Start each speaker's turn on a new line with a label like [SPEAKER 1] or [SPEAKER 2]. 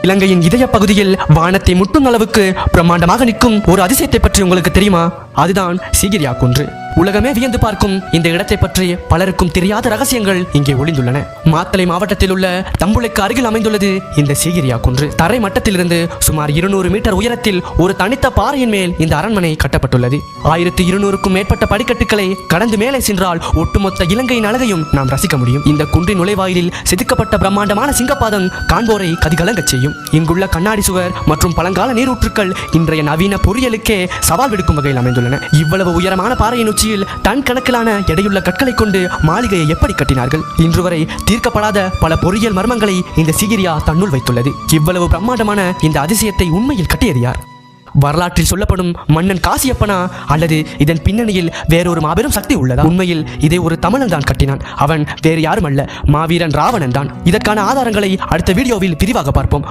[SPEAKER 1] இலங்கையின் இதய பகுதியில் வானத்தை முட்டும் அளவுக்கு பிரம்மாண்டமாக நிற்கும் ஒரு அதிசயத்தை பற்றி உங்களுக்கு தெரியுமா? அதுதான் சீகிரியா குன்று. உலகமே வியந்து பார்க்கும் இந்த இடத்தை பற்றி பலருக்கும் தெரியாத ரகசியங்கள் இங்கே ஒளிந்துள்ளன. மாத்தளை மாவட்டத்தில் உள்ள தம்புளைக்கு அருகில் அமைந்துள்ளது இந்த சீகிரியா குன்று. தரை மட்டத்திலிருந்து சுமார் 200 மீட்டர் உயரத்தில் ஒரு தனித்த பாறையின் மேல் இந்த அரண்மனை கட்டப்பட்டுள்ளது. 1200க்கும் மேற்பட்ட படிக்கட்டுகளை கடந்து மேலே சென்றால் ஒட்டுமொத்த இலங்கையின் அழகையும் நாம் ரசிக்க முடியும். இந்த குன்றின் நுழைவாயிலில் செதுக்கப்பட்ட பிரம்மாண்டமான சிங்கப்பாதம் காண்போரை கதிகலங்கச் செய்யும். இங்குள்ள கண்ணாடி சுவர் மற்றும் பழங்கால நீரூற்றுக்கள் இன்றைய நவீன பொறியியலுக்கே சவால் விடுக்கும் வகையில் அமைந்துள்ளன. இவ்வளவு உயரமான பாறையின் உச்சியில் டன் கணக்கிலான எடையுள்ள கற்களை கொண்டு மாளிகையை எப்படி கட்டினார்கள்? இன்று வரை தீர்க்கப்படாத பல பொறியியல் மர்மங்களை இந்த சீகிரியா தன்னுள் வைத்துள்ளது. இவ்வளவு பிரம்மாண்டமான இந்த அதிசயத்தை உண்மையில் கட்டியது யார்? வரலாற்றில் சொல்லப்படும் மன்னன் காசியப்பனா, அல்லது இதன் பின்னணியில் வேறொரு மாபெரும் சக்தி உள்ளதா? உண்மையில் இதை ஒரு தமிழன் தான் கட்டினான். அவன் வேறு யாரும் அல்ல, மாவீரன் ராவணன் தான். இதற்கான ஆதாரங்களை அடுத்த வீடியோவில் விரிவாக பார்ப்போம்.